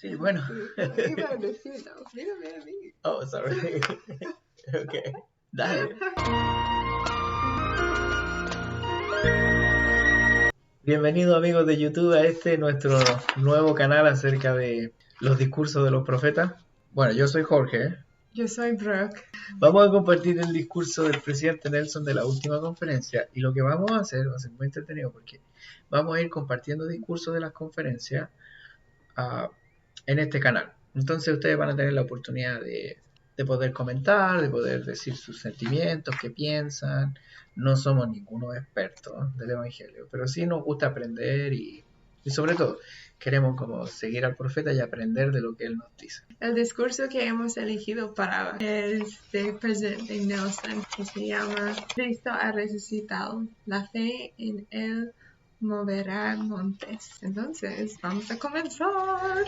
Sí, bueno. Iba a decirlo, mírame a mí. Oh, sorry. Ok, dale. Bienvenido amigos de YouTube a nuestro nuevo canal acerca de los discursos de los profetas. Bueno, yo soy Jorge. Yo soy Brooke. Vamos a compartir el discurso del presidente Nelson de la última conferencia y lo que vamos a hacer va a ser muy entretenido porque vamos a ir compartiendo discursos de las conferencias en este canal. Entonces ustedes van a tener la oportunidad de poder comentar, de poder decir sus sentimientos, qué piensan. No somos ningunos expertos del Evangelio, pero sí nos gusta aprender y sobre todo queremos como seguir al profeta y aprender de lo que él nos dice. El discurso que hemos elegido para es del presidente Nelson, que se llama Cristo ha resucitado. La fe en él moverá montes. Entonces, vamos a comenzar.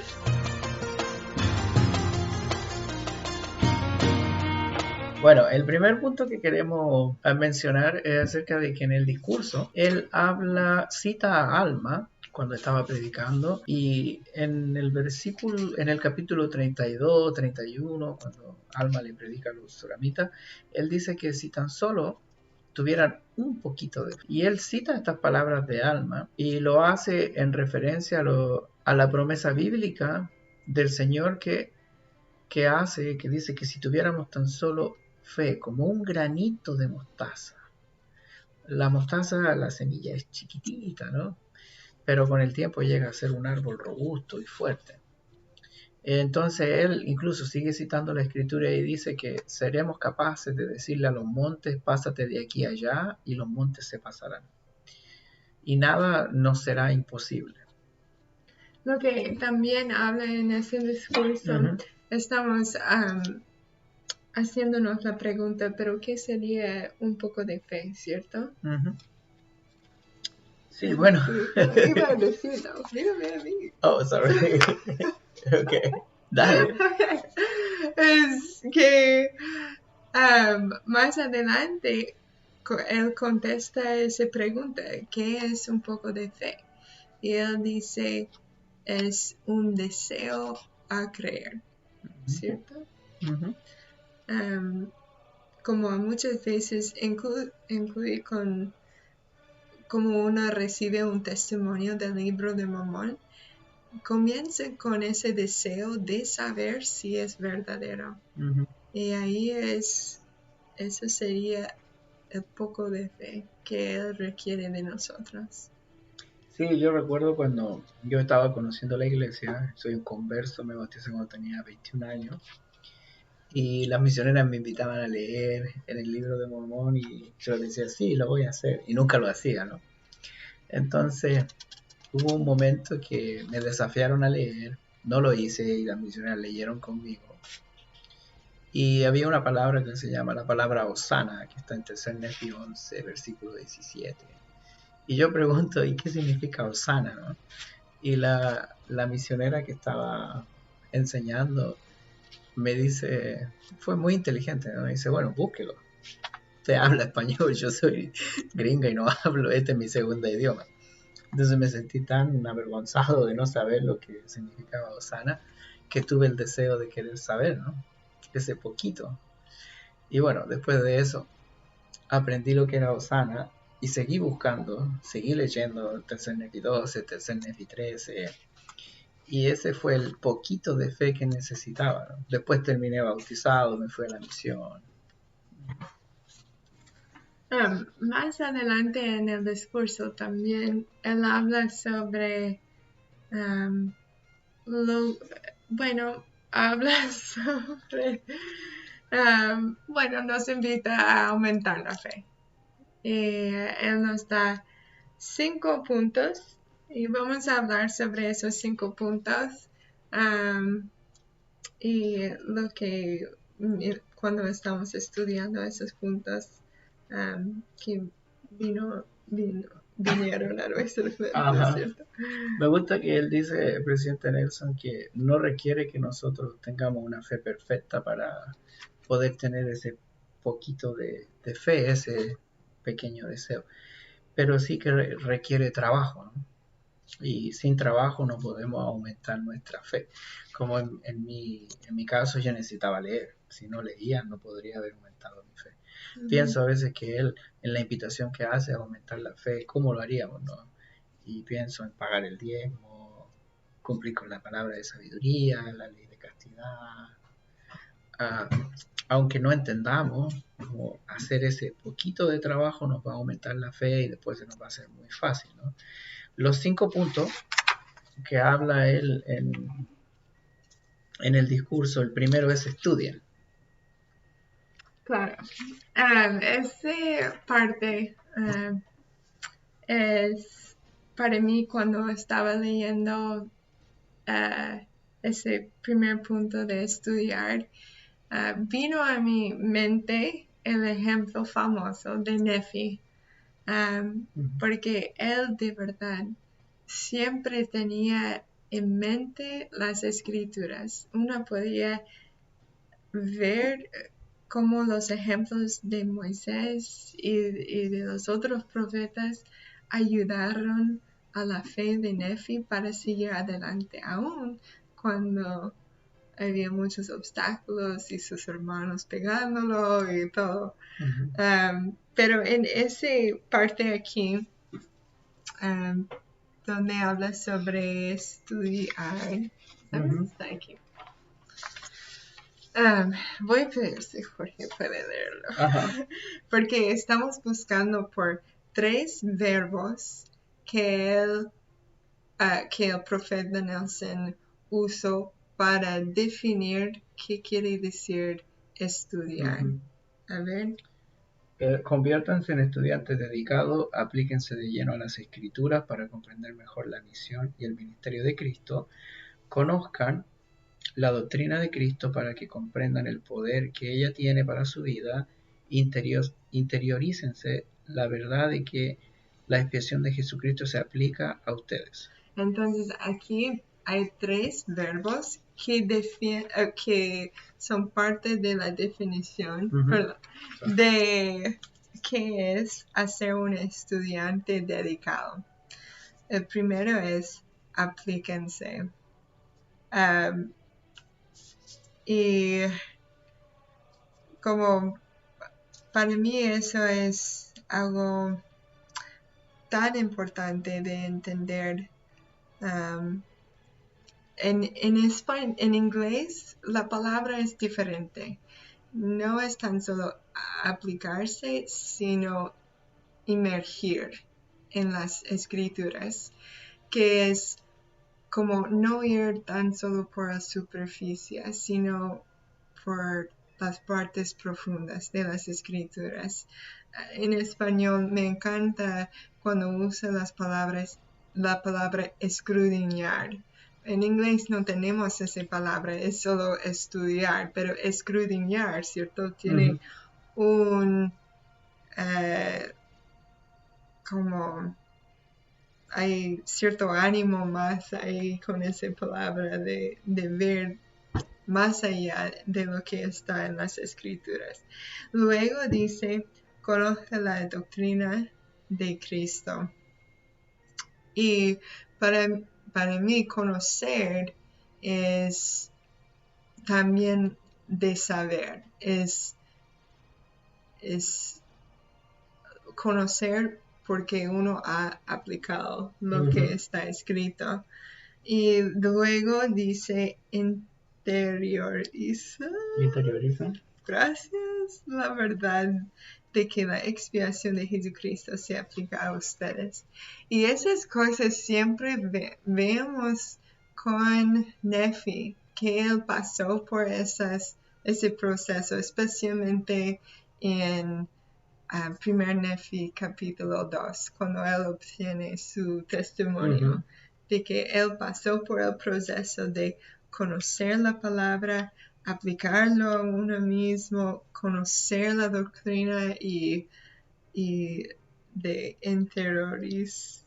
Bueno, el primer punto que queremos mencionar es acerca de que en el discurso él cita a Alma cuando estaba predicando y en el capítulo 32, 31, cuando Alma le predica a los soramitas, él dice que si tan solo tuvieran un poquito de fe. Y él cita estas palabras de Alma y lo hace en referencia a la promesa bíblica del Señor que dice que si tuviéramos tan solo fe como un granito de mostaza. La mostaza, la semilla es chiquitita, ¿no? Pero con el tiempo llega a ser un árbol robusto y fuerte. Entonces él incluso sigue citando la escritura y dice que seremos capaces de decirle a los montes, pásate de aquí a allá, y los montes se pasarán. Y nada nos será imposible. Lo que también habla en ese discurso, estamos haciéndonos la pregunta, pero ¿qué sería un poco de fe, cierto? Sí, bueno. Iba a decirlo, mírame a mí. Oh, sorry. Ok, dale. Es que más adelante él contesta esa pregunta, ¿qué es un poco de fe? Y él dice, es un deseo a creer, ¿cierto? Como muchas veces incluye como uno recibe un testimonio del libro de Mormón, comienza con ese deseo de saber si es verdadero. Y ahí eso sería el poco de fe que él requiere de nosotros. Sí, yo recuerdo cuando yo estaba conociendo la iglesia, soy un converso, me bauticé cuando tenía 21 años, y las misioneras me invitaban a leer en el libro de Mormón y yo les decía, sí, lo voy a hacer, y nunca lo hacía, ¿no? Entonces hubo un momento que me desafiaron a leer, no lo hice y las misioneras leyeron conmigo. Y había una palabra que se llama la palabra Osana, que está en 3 Nefi 11, versículo 17. Y yo pregunto, ¿y qué significa Osana, no? Y la misionera que estaba enseñando me dice, fue muy inteligente, ¿no? Me dice, bueno, búsquelo. Usted habla español, yo soy gringa y no hablo, este es mi segundo idioma. Entonces me sentí tan avergonzado de no saber lo que significaba Osana, que tuve el deseo de querer saber, ¿no? Ese poquito. Y bueno, después de eso, aprendí lo que era Osana y seguí buscando, seguí leyendo Tercer Nefi 12, Tercer Nefi 13, y ese fue el poquito de fe que necesitaba, ¿no? Después terminé bautizado, me fui a la misión. Más adelante en el discurso también él habla sobre habla sobre nos invita a aumentar la fe. Él nos da 5 puntos y vamos a hablar sobre esos 5 puntos y lo que cuando estamos estudiando esos puntos que vinieron a nuestra mente, ¿cierto? Me gusta que él dice, el presidente Nelson, que no requiere que nosotros tengamos una fe perfecta para poder tener ese poquito de fe, ese pequeño deseo, pero sí que requiere trabajo, ¿no? y sin trabajo no podemos aumentar nuestra fe. Como en mi caso yo necesitaba leer, si no leía no podría haber aumentado mi fe. Pienso a veces que él, en la invitación que hace a aumentar la fe, ¿cómo lo haríamos, no? Y pienso en pagar el diezmo, cumplir con la palabra de sabiduría, la ley de castidad, ah, aunque no entendamos, como hacer ese poquito de trabajo nos va a aumentar la fe y después se nos va a hacer muy fácil, ¿no? Los 5 puntos que habla él en el discurso, el primero es estudia. Claro. Esa parte es para mí cuando estaba leyendo ese primer punto de estudiar, vino a mi mente el ejemplo famoso de Nefi, porque él de verdad siempre tenía en mente las escrituras. Uno podía ver cómo los ejemplos de Moisés y de los otros profetas ayudaron a la fe de Nefi para seguir adelante, aún cuando había muchos obstáculos y sus hermanos pegándolo y todo. Pero en esa parte aquí, donde habla sobre estudiar, está aquí. Voy a pedir si Jorge puede leerlo. Ajá. Porque estamos buscando por 3 verbos que el profeta Nelson usó para definir qué quiere decir estudiar. A ver. Conviértanse en estudiantes dedicados, aplíquense de lleno a las escrituras para comprender mejor la misión y el ministerio de Cristo, conozcan la doctrina de Cristo para que comprendan el poder que ella tiene para su vida, interiorícense la verdad de que la expiación de Jesucristo se aplica a ustedes. Entonces aquí hay 3 verbos que son parte de la definición de qué es hacer un estudiante dedicado. El primero es aplíquense. Y como para mí eso es algo tan importante de entender. En inglés la palabra es diferente. No es tan solo aplicarse, sino emergir en las escrituras, que es como no ir tan solo por la superficie, sino por las partes profundas de las escrituras. En español me encanta cuando usa la palabra escudriñar. En inglés no tenemos esa palabra, es solo estudiar, pero escudriñar, ¿cierto? Tiene un como hay cierto ánimo más ahí con esa palabra de ver más allá de lo que está en las escrituras. Luego dice, conoce la doctrina de Cristo. Y para mí conocer es también de saber, es conocer porque uno ha aplicado lo que está escrito. Y luego dice interioriza. Gracias, la verdad de que la expiación de Jesucristo se aplica a ustedes. Y esas cosas siempre vemos con Nefi, que él pasó por ese proceso, especialmente en 1 Nefi capítulo 2, cuando él obtiene su testimonio, de que él pasó por el proceso de conocer la palabra, aplicarlo a uno mismo, conocer la doctrina y de interiorizar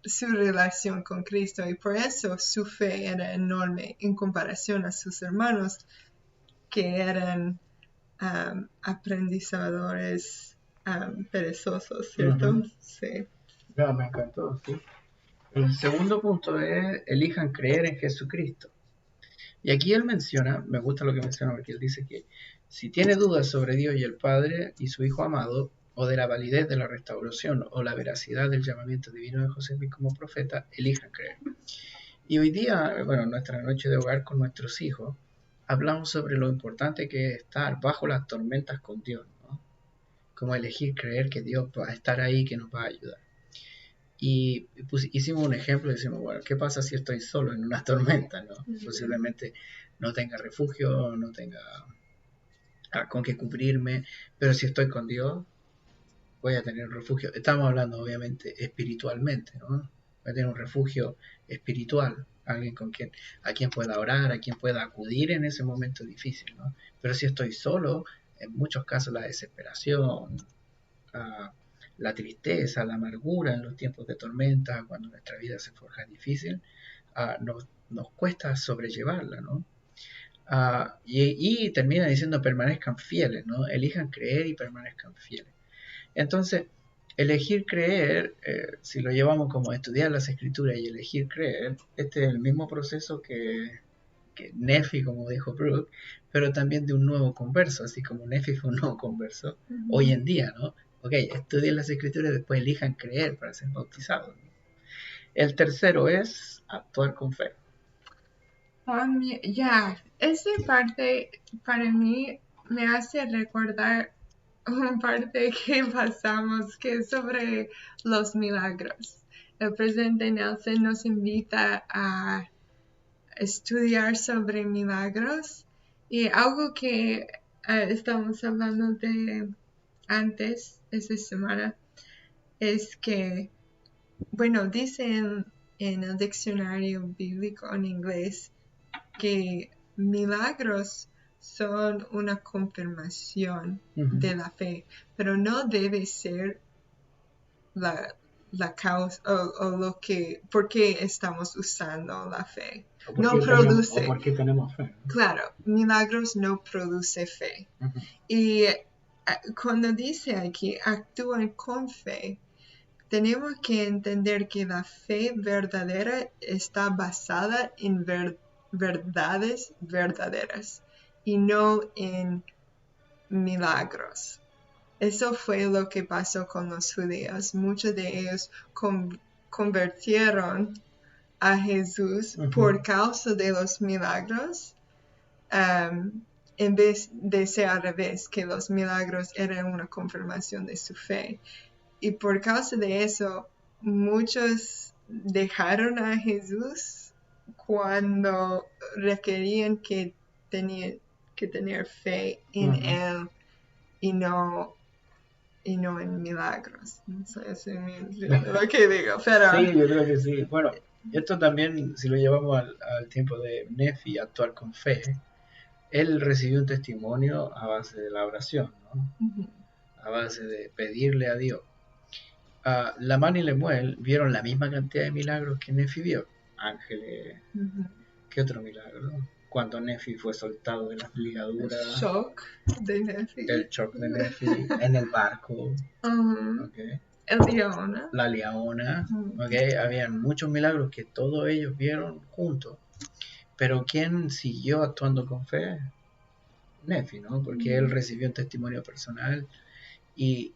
su relación con Cristo, y por eso su fe era enorme en comparación a sus hermanos que eran aprendizadores perezosos, ¿cierto? Sí. Ya, me encantó, sí. El segundo punto es elijan creer en Jesucristo. Y aquí él menciona, me gusta lo que menciona porque él dice que si tiene dudas sobre Dios y el Padre y su Hijo amado, o de la validez de la restauración o la veracidad del llamamiento divino de José Smith como profeta, elijan creer. Y hoy día, bueno, en nuestra noche de hogar con nuestros hijos, hablamos sobre lo importante que es estar bajo las tormentas con Dios, ¿no? Como elegir creer que Dios va a estar ahí, que nos va a ayudar. Y pues, hicimos un ejemplo y decimos, bueno, ¿qué pasa si estoy solo en una tormenta? ¿No? Posiblemente no tenga refugio, no tenga con qué cubrirme, pero si estoy con Dios, voy a tener un refugio. Estamos hablando obviamente espiritualmente, ¿no? Voy a tener un refugio espiritual, alguien a quien pueda orar, a quien pueda acudir en ese momento difícil, ¿no? Pero si estoy solo, en muchos casos la desesperación, a la tristeza, la amargura en los tiempos de tormenta, cuando nuestra vida se forja difícil, nos cuesta sobrellevarla, ¿no? Y termina diciendo permanezcan fieles, ¿no? Elijan creer y permanezcan fieles. Entonces, elegir creer, si lo llevamos como estudiar las escrituras y elegir creer, este es el mismo proceso que Nefi, como dijo Brooke, pero también de un nuevo converso, así como Nefi fue un nuevo converso, hoy en día, ¿no? Ok, estudien las escrituras y después elijan creer para ser bautizados, ¿no? El tercero es actuar con fe. Ya, esa parte para mí me hace recordar una parte que pasamos que es sobre los milagros. El presidente Nelson nos invita a estudiar sobre milagros y algo que estamos hablando de antes esta semana es que, bueno, dicen en el diccionario bíblico en inglés que milagros son una confirmación de la fe, pero no debe ser la causa o lo que, por qué estamos usando la fe. No produce. O por qué tenemos fe. Claro, milagros no produce fe. Y cuando dice aquí, actúan con fe, tenemos que entender que la fe verdadera está basada en verdades verdaderas y no en milagros. Eso fue lo que pasó con los judíos. Muchos de ellos convirtieron a Jesús por causa de los milagros, en vez de ser al revés, que los milagros eran una confirmación de su fe. Y por causa de eso, muchos dejaron a Jesús cuando requerían que tenían que tener fe en Él y no en milagros. No sé si me entiendo lo que digo, pero... Sí, yo creo que sí. Bueno, esto también, si lo llevamos al tiempo de Nefi, actuar con fe, él recibió un testimonio a base de la oración, ¿no? A base de pedirle a Dios. Lamán y Lemuel vieron la misma cantidad de milagros que Nefi vio. Ángeles, ¿qué otro milagro? Cuando Nefi fue soltado de las ligaduras. El shock de Nefi. El shock de Nefi en el barco. Okay. El Leona. La Leona. Okay. Habían muchos milagros que todos ellos vieron juntos. Pero ¿quién siguió actuando con fe? Nefi, ¿no? Porque él recibió un testimonio personal y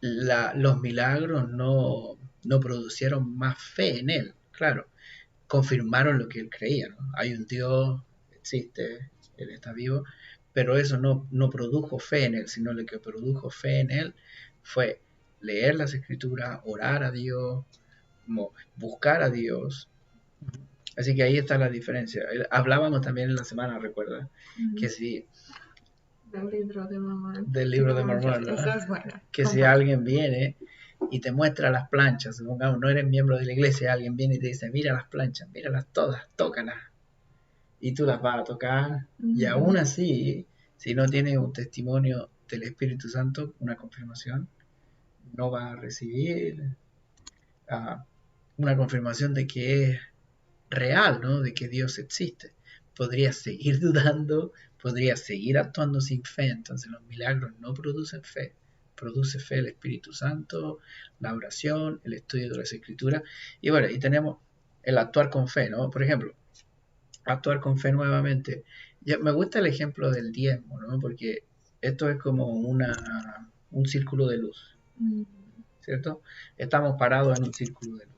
los milagros no producieron más fe en él, claro, confirmaron lo que él creía, ¿no? Hay un Dios, existe, él está vivo, pero eso no produjo fe en él, sino lo que produjo fe en él fue leer las escrituras, orar a Dios, buscar a Dios. Así que ahí está la diferencia. Hablábamos también en la semana, recuerda, que si del libro de Mormón. Del libro de Mormón, ¿no? Eso es bueno. Que si alguien viene y te muestra las planchas, supongamos, no eres miembro de la iglesia, alguien viene y te dice, mira las planchas, míralas todas, tócalas. Y tú las vas a tocar. Y aún así, si no tienes un testimonio del Espíritu Santo, una confirmación, no vas a recibir una confirmación de que es real, ¿no? De que Dios existe. Podrías seguir dudando, podrías seguir actuando sin fe. Entonces los milagros no producen fe, produce fe el Espíritu Santo, la oración, el estudio de las Escrituras. Y bueno, y tenemos el actuar con fe, ¿no? Por ejemplo, actuar con fe nuevamente. Me gusta el ejemplo del diezmo, ¿no? Porque esto es como un círculo de luz, Mm. ¿cierto? Estamos parados en un círculo de luz.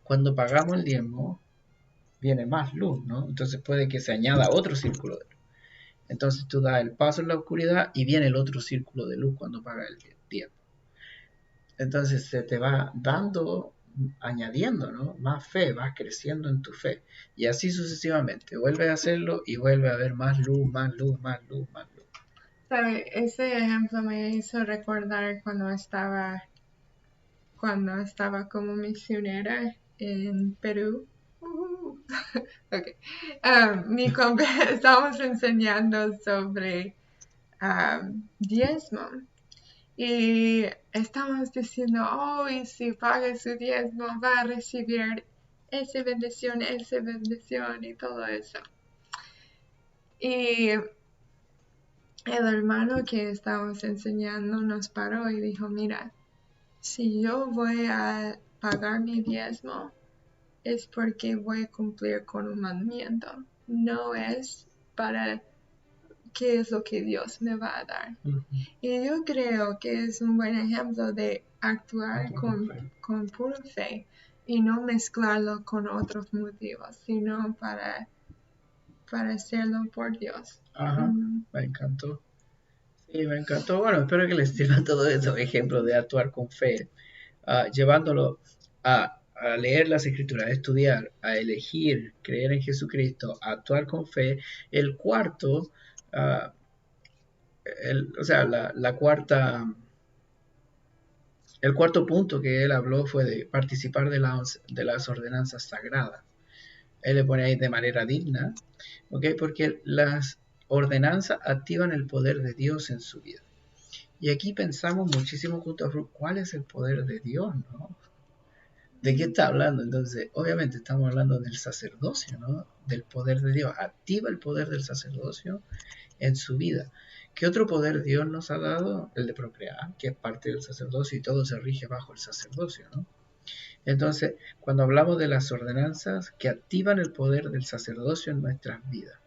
Cuando pagamos el diezmo, viene más luz, ¿no? Entonces puede que se añada otro círculo de luz. Entonces tú das el paso en la oscuridad y viene el otro círculo de luz cuando pagas el diezmo. Entonces se te va dando, añadiendo, ¿no? Más fe, vas creciendo en tu fe. Y así sucesivamente. Vuelves a hacerlo y vuelve a haber más luz, más luz, más luz, más luz. ¿Sabe? Ese ejemplo me hizo recordar cuando estaba como misionera en Perú. Okay. Estábamos enseñando sobre diezmo y estamos diciendo, oh, y si paga su diezmo va a recibir esa bendición y todo eso. Y el hermano que estábamos enseñando nos paró y dijo, mira, si yo voy a pagar mi diezmo, es porque voy a cumplir con un mandamiento. No es para qué es lo que Dios me va a dar. Y yo creo que es un buen ejemplo de actuar con pura fe y no mezclarlo con otros motivos, sino para hacerlo por Dios. Ajá, me encantó. Sí, me encantó. Bueno, espero que les sirvan todos esos ejemplos de actuar con fe, llevándolo a leer las escrituras, a estudiar, a elegir, creer en Jesucristo, a actuar con fe. El cuarto, ah, o sea, el cuarto punto que él habló fue de participar de las ordenanzas sagradas. Él le pone ahí de manera digna, ¿ok? Porque las ordenanzas activan el poder de Dios en su vida. Y aquí pensamos muchísimo junto a Ruth, ¿cuál es el poder de Dios, no? ¿De qué está hablando? Entonces, obviamente estamos hablando del sacerdocio, ¿no? Del poder de Dios. Activa el poder del sacerdocio en su vida. ¿Qué otro poder Dios nos ha dado? El de procrear, que es parte del sacerdocio y todo se rige bajo el sacerdocio, ¿no? Entonces, cuando hablamos de las ordenanzas que activan el poder del sacerdocio en nuestras vidas,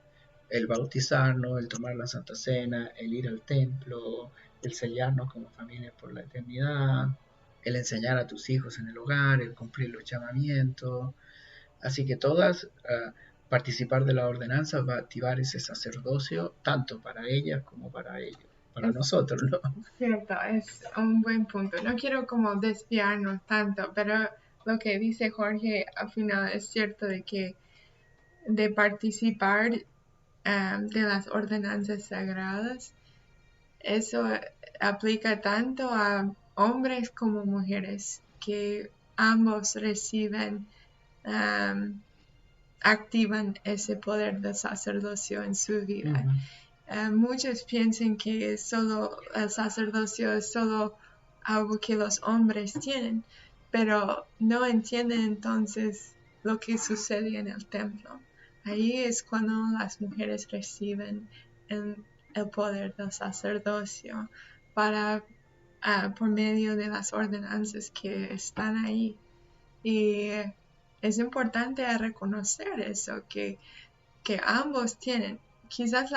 el bautizarnos, el tomar la Santa Cena, el ir al templo, el sellarnos como familia por la eternidad, el enseñar a tus hijos en el hogar, el cumplir los llamamientos. Así que participar de la ordenanza va a activar ese sacerdocio tanto para ellas como para ellos, para nosotros, ¿no? Cierto, es un buen punto. No quiero como desviarnos tanto, pero lo que dice Jorge al final es cierto de que de participar de las ordenanzas sagradas, eso aplica tanto a hombres como mujeres, que ambos activan ese poder del sacerdocio en su vida. Muchos piensan que solo el sacerdocio es solo algo que los hombres tienen, pero no entienden entonces lo que sucede en el templo. Ahí es cuando las mujeres reciben el poder del sacerdocio por medio de las ordenanzas que están ahí. Y es importante reconocer eso, que ambos tienen. Quizás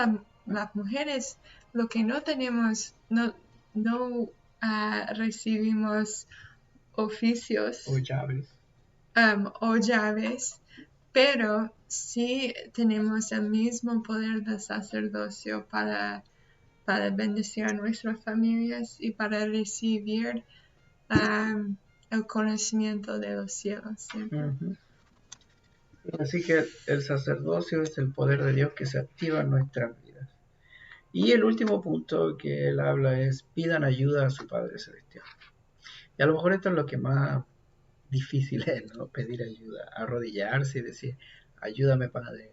las mujeres lo que no tenemos, no recibimos oficios o llaves, pero sí tenemos el mismo poder del sacerdocio para bendecir a nuestras familias y para recibir el conocimiento de los cielos. Así que el sacerdocio es el poder de Dios que se activa en nuestras vidas. Y el último punto que él habla es pidan ayuda a su Padre Celestial. Y a lo mejor esto es lo que más difícil es, ¿no? Pedir ayuda, arrodillarse y decir, ayúdame Padre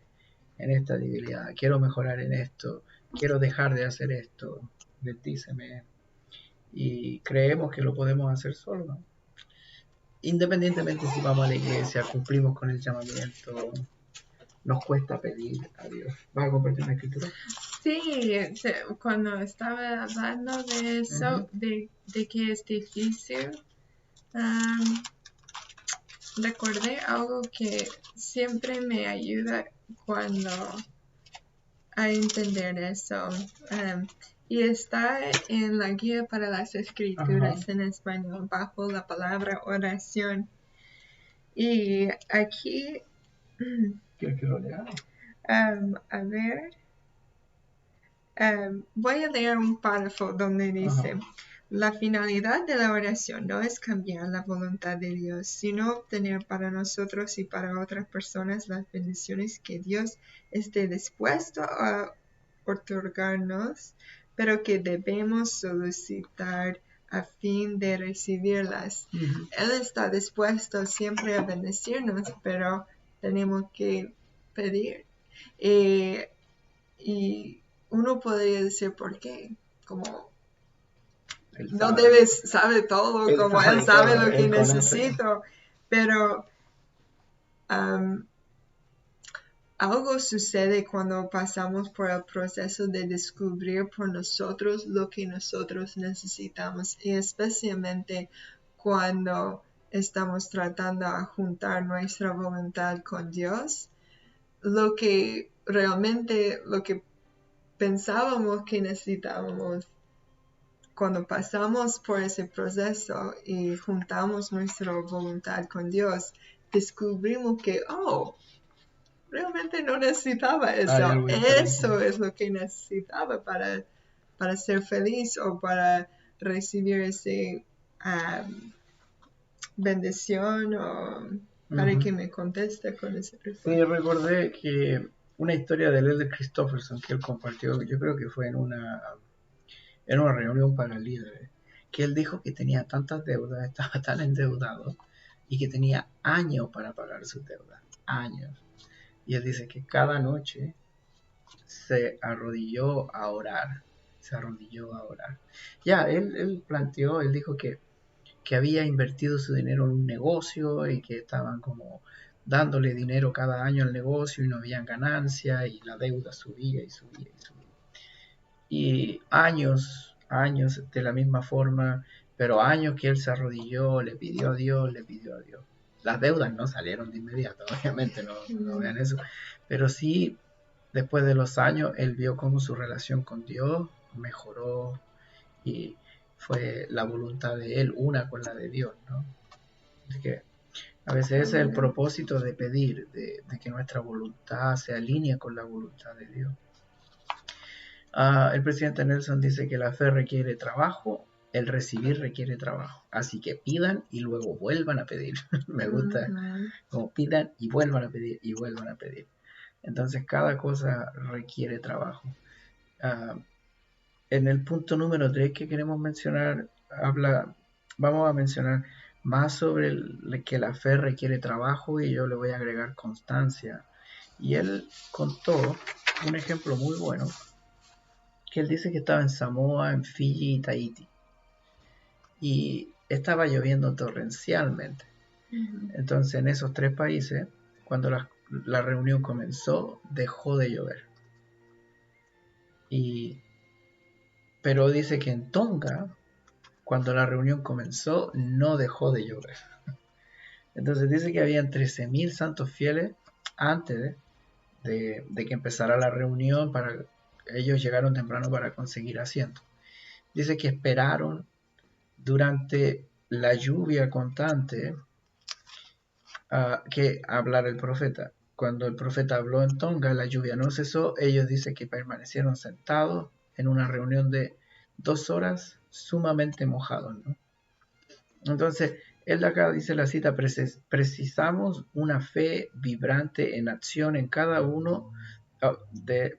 en esta debilidad, quiero mejorar en esto, quiero dejar de hacer esto, bendíceme. Y creemos que lo podemos hacer solo, ¿no? Independientemente si vamos a la iglesia, cumplimos con el llamamiento, nos cuesta pedir a Dios. ¿Vas a compartir una escritura? Sí, cuando estaba hablando de eso, de que es difícil, recordé algo que siempre me ayuda cuando a entender eso. Y está en la guía para las escrituras en español, bajo la palabra oración. Y aquí, ¿Quieres que lo lea? a ver, voy a leer un párrafo donde dice, la finalidad de la oración no es cambiar la voluntad de Dios, sino obtener para nosotros y para otras personas las bendiciones que Dios esté dispuesto a otorgarnos, pero que debemos solicitar a fin de recibirlas. Él está dispuesto siempre a bendecirnos, pero tenemos que pedir. Y uno podría decir, ¿por qué? Como no debes sabe todo, como él sabe todo, lo que necesito, pero algo sucede cuando pasamos por el proceso de descubrir por nosotros lo que nosotros necesitamos, y especialmente cuando estamos tratando de juntar nuestra voluntad con Dios, lo que pensábamos que necesitábamos. Cuando pasamos por ese proceso y juntamos nuestra voluntad con Dios, descubrimos que, realmente no necesitaba eso. Eso es lo que necesitaba para ser feliz o para recibir esa bendición o para que me conteste con ese respuesta. Sí, recordé que una historia de Elder Christofferson que él compartió, yo creo que fue en una reunión para líderes, que él dijo que tenía tantas deudas, estaba tan endeudado y que tenía años para pagar sus deudas, años. Y él dice que cada noche se arrodilló a orar. Ya, él planteó, él dijo que había invertido su dinero en un negocio y que estaban como dándole dinero cada año al negocio y no habían ganancia y la deuda subía y subía y subía. Y años de la misma forma, pero años que él se arrodilló, le pidió a Dios. Las deudas no salieron de inmediato, obviamente, no vean eso, pero sí, después de los años, él vio cómo su relación con Dios mejoró y fue la voluntad de él una con la de Dios, ¿no? Así que a veces ese es el propósito de pedir, de que nuestra voluntad se alinee con la voluntad de Dios. El presidente Nelson dice que la fe requiere trabajo, el recibir requiere trabajo. Así que pidan y luego vuelvan a pedir. Me gusta como pidan y vuelvan a pedir y vuelvan a pedir. Entonces cada cosa requiere trabajo. En el punto número 3 que queremos mencionar, vamos a mencionar más sobre que la fe requiere trabajo, y yo le voy a agregar constancia. Y él contó un ejemplo muy bueno, que él dice que estaba en Samoa, en Fiji y Tahití, y estaba lloviendo torrencialmente. Entonces en esos 3 países, cuando la reunión comenzó, dejó de llover. Pero dice que en Tonga, cuando la reunión comenzó, no dejó de llover. Entonces dice que habían 13.000 santos fieles antes de que empezara la reunión. Ellos llegaron temprano para conseguir asiento. Dice que esperaron durante la lluvia constante que hablara el profeta. Cuando el profeta habló en Tonga, la lluvia no cesó. Ellos dicen que permanecieron sentados en una reunión de 2 horas, sumamente mojados, ¿no? Entonces, él de acá dice la cita: precisamos una fe vibrante en acción en cada uno,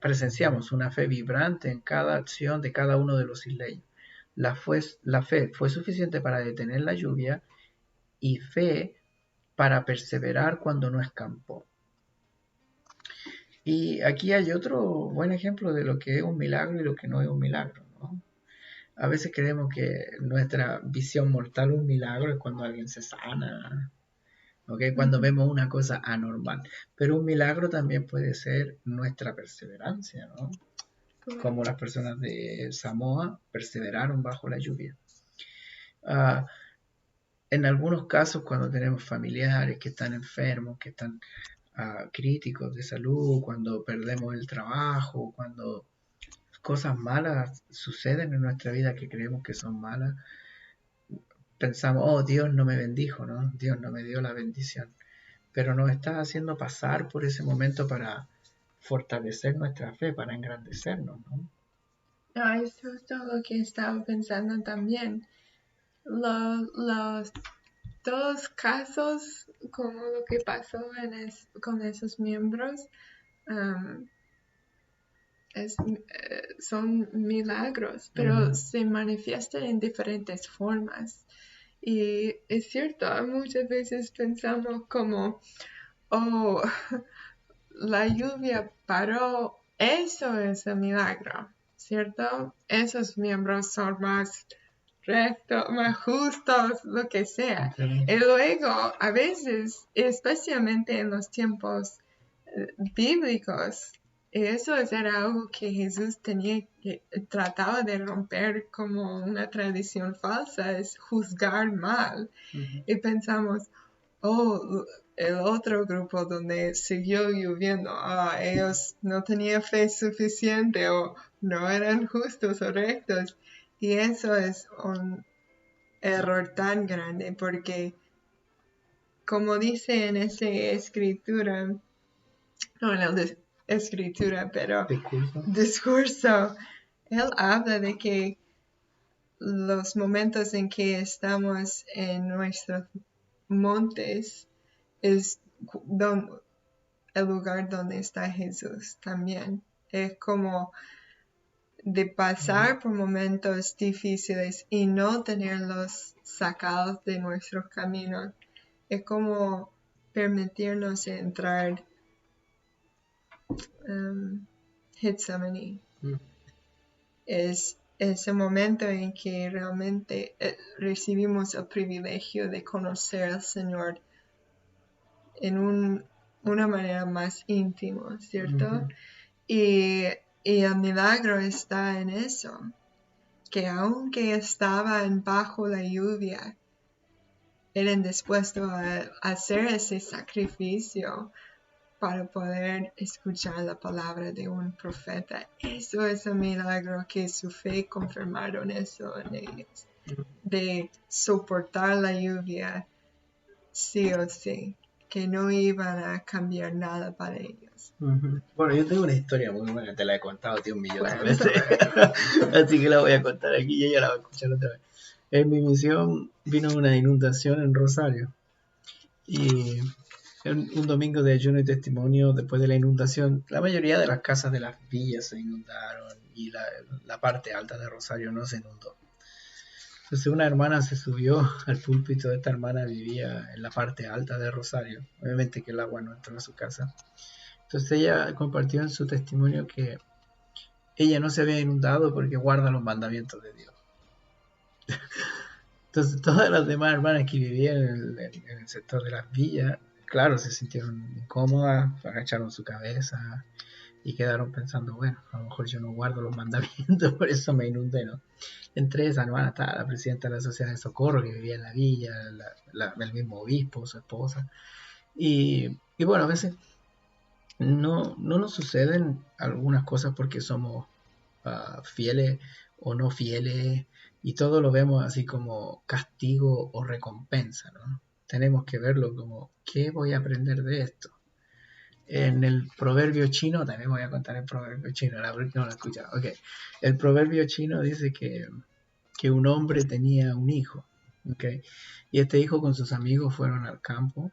presenciamos una fe vibrante en cada acción de cada uno de los isleños. La fe fue suficiente para detener la lluvia, y fe para perseverar cuando no escampó. Y aquí hay otro buen ejemplo de lo que es un milagro y lo que no es un milagro, ¿no? A veces creemos que nuestra visión mortal un milagro es cuando alguien se sana, ¿ok? Cuando vemos una cosa anormal. Pero un milagro también puede ser nuestra perseverancia, ¿no? Como las personas de Samoa perseveraron bajo la lluvia. Ah, en algunos casos, cuando tenemos familiares que están enfermos, que están críticos de salud, cuando perdemos el trabajo, cuando cosas malas suceden en nuestra vida que creemos que son malas, pensamos, oh, Dios no me bendijo, ¿no? Dios no me dio la bendición. Pero nos está haciendo pasar por ese momento para fortalecer nuestra fe, para engrandecernos, ¿no? Es justo lo que estaba pensando también. Los dos casos, como lo que pasó con esos miembros, son milagros, pero se manifiestan en diferentes formas. Y es cierto, muchas veces pensamos como, oh, la lluvia paró, eso es el milagro, ¿cierto? Esos miembros son más rectos, más justos, lo que sea. Y luego, a veces, especialmente en los tiempos bíblicos, eso era algo que Jesús trataba de romper como una tradición falsa, es juzgar mal. Y pensamos, oh, el otro grupo donde siguió lloviendo, ellos no tenían fe suficiente o no eran justos o rectos. Y eso es un error tan grande porque, como dice en esa escritura, no en la escritura, pero discurso, él habla de que los momentos en que estamos en nuestros montes es el lugar donde está Jesús también. Es como de pasar por momentos difíciles y no tenerlos sacados de nuestros caminos. Es como permitirnos entrar Getsemaní. Es ese momento en que realmente recibimos el privilegio de conocer al Señor en una manera más íntima, ¿cierto? Y el milagro está en eso, que aunque estaban bajo la lluvia, eran dispuestos a hacer ese sacrificio para poder escuchar la palabra de un profeta. Eso es un milagro, que su fe confirmaron eso en ellos, de soportar la lluvia sí o sí, que no iban a cambiar nada para ellos. Bueno, yo tengo una historia muy buena, te la he contado un millón de veces, así que la voy a contar aquí y ella la va a escuchar otra vez. En mi misión vino una inundación en Rosario y un domingo de ayuno y testimonio después de la inundación, la mayoría de las casas de las villas se inundaron y la parte alta de Rosario no se inundó. Entonces una hermana se subió al púlpito. Esta hermana vivía en la parte alta de Rosario, obviamente que el agua no entró a su casa. Entonces ella compartió en su testimonio que ella no se había inundado porque guarda los mandamientos de Dios. Entonces todas las demás hermanas que vivían en el sector de las villas, claro, se sintieron incómodas, agacharon su cabeza y quedaron pensando, bueno, a lo mejor yo no guardo los mandamientos, por eso me inundé, ¿no? Entre esas hermanas estaba la presidenta de la Sociedad de Socorro que vivía en la villa, el mismo obispo, su esposa. Y bueno, a veces no nos suceden algunas cosas porque somos fieles o no fieles, y todo lo vemos así como castigo o recompensa, ¿no? Tenemos que verlo como, ¿qué voy a aprender de esto? En el proverbio chino, también voy a contar el proverbio chino, la no lo he escuchado. Okay. El proverbio chino dice que un hombre tenía un hijo, ¿okay? Y este hijo con sus amigos fueron al campo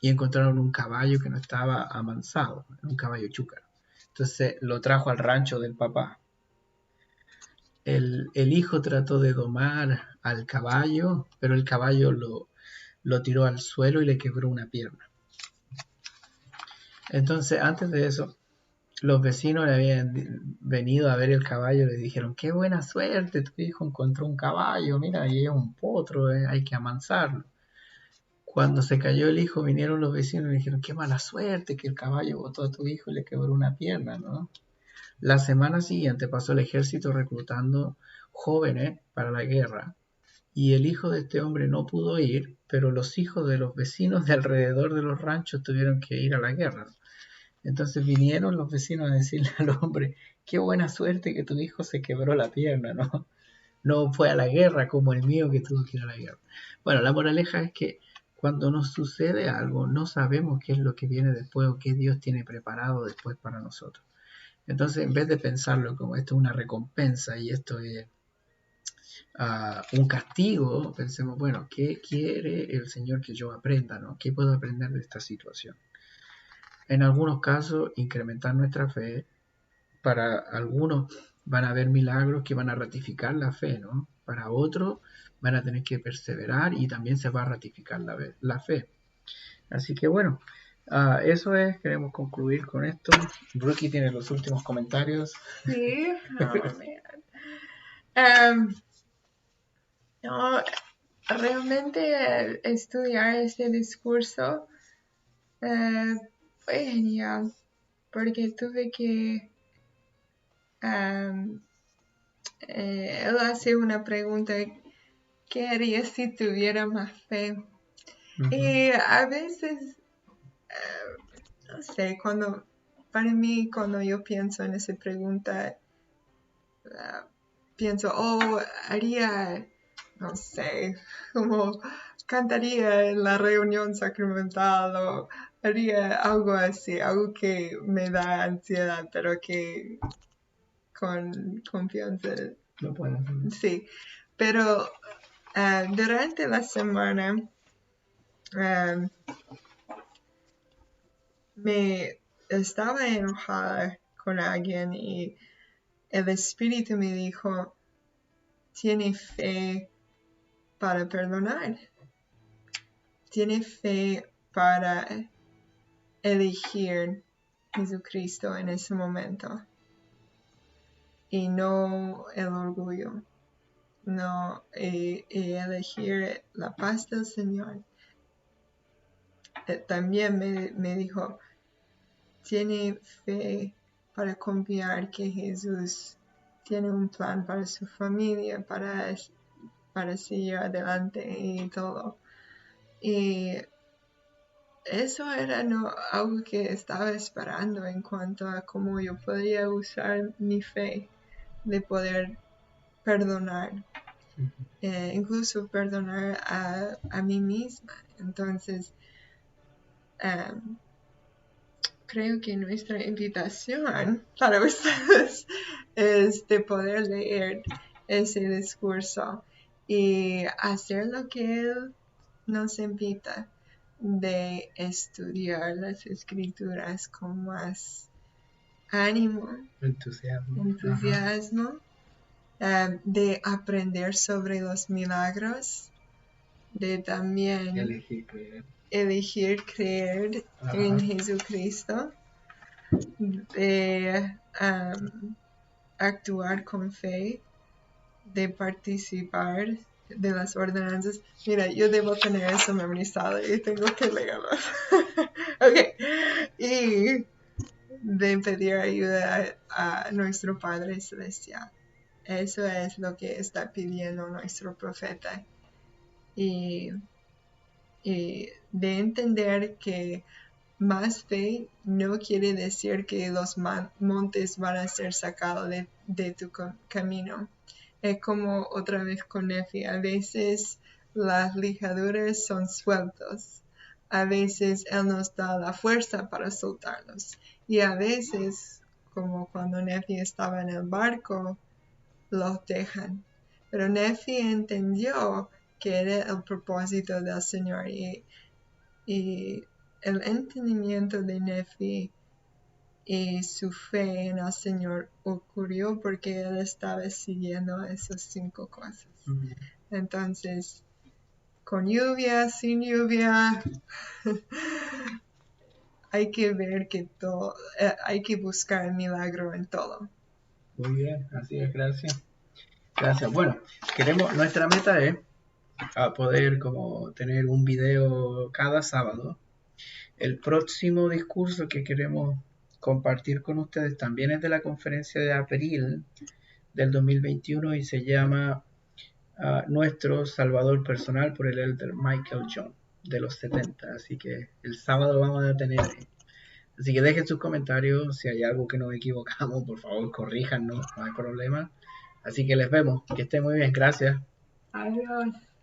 y encontraron un caballo que no estaba amansado, un caballo chúcaro. Entonces lo trajo al rancho del papá. El hijo trató de domar al caballo, pero el caballo lo tiró al suelo y le quebró una pierna. Entonces, antes de eso, los vecinos le habían venido a ver el caballo y le dijeron, qué buena suerte, tu hijo encontró un caballo, mira, y es un potro, hay que amansarlo. Cuando se cayó el hijo, vinieron los vecinos y le dijeron, qué mala suerte que el caballo botó a tu hijo y le quebró una pierna, ¿no? La semana siguiente pasó el ejército reclutando jóvenes para la guerra y el hijo de este hombre no pudo ir, pero los hijos de los vecinos de alrededor de los ranchos tuvieron que ir a la guerra. Entonces vinieron los vecinos a decirle al hombre, qué buena suerte que tu hijo se quebró la pierna, ¿no? No fue a la guerra como el mío que tuvo que ir a la guerra. Bueno, la moraleja es que cuando nos sucede algo, no sabemos qué es lo que viene después o qué Dios tiene preparado después para nosotros. Entonces, en vez de pensarlo como esto es una recompensa y esto es un castigo, pensemos, bueno, ¿qué quiere el Señor que yo aprenda, ¿no? ¿Qué puedo aprender de esta situación? En algunos casos, incrementar nuestra fe. Para algunos van a haber milagros que van a ratificar la fe, ¿no? Para otros van a tener que perseverar y también se va a ratificar la fe. Así que bueno, eso es, queremos concluir con esto. Brookie tiene los últimos comentarios. Sí, man. No, realmente estudiar este discurso fue genial porque tuve que él hace una pregunta, ¿qué harías si tuviera más fe? Y a veces, no sé, para mí cuando yo pienso en esa pregunta, pienso, haría, no sé, como cantaría en la reunión sacramental o haría algo así, algo que me da ansiedad, pero que con confianza. Lo puedo hacer. Sí, pero durante la semana me estaba enojada con alguien y el Espíritu me dijo, tiene fe para perdonar, tiene fe para elegir Jesucristo en ese momento y no el orgullo, no y elegir la paz del Señor. También me dijo, tiene fe para confiar que Jesús tiene un plan para su familia, para seguir adelante y todo. Y eso era algo que estaba esperando en cuanto a cómo yo podía usar mi fe de poder perdonar, incluso perdonar a mí misma. Entonces, creo que nuestra invitación para ustedes es de poder leer ese discurso y hacer lo que él nos invita, de estudiar las escrituras con más ánimo, entusiasmo, de aprender sobre los milagros, de también elegir creer en Jesucristo, de actuar con fe, de participar de las ordenanzas. Mira, yo debo tener eso memorizado y tengo que leerlo. Ok, y de pedir ayuda a nuestro Padre Celestial. Eso es lo que está pidiendo nuestro profeta. Y de entender que más fe no quiere decir que los montes van a ser sacados de tu camino. Es como otra vez con Nefi, a veces las ligaduras son sueltos, a veces Él nos da la fuerza para soltarlos y a veces, como cuando Nefi estaba en el barco, los dejan. Pero Nefi entendió que era el propósito del Señor y el entendimiento de Nefi y su fe en el Señor ocurrió porque él estaba siguiendo esas 5 cosas. Entonces, con lluvia, sin lluvia, hay que ver que todo, hay que buscar el milagro en todo. Muy bien, así es, gracias. Gracias. Bueno, nuestra meta es a poder como tener un video cada sábado. El próximo discurso que queremos compartir con ustedes también es de la conferencia de abril del 2021 y se llama Nuestro Salvador Personal por el elder Michael John de los 70. Así que el sábado vamos a tener. Así que dejen sus comentarios. Si hay algo que nos equivocamos, por favor, corríjanos, no hay problema. Así que les vemos. Que estén muy bien. Gracias. Adiós.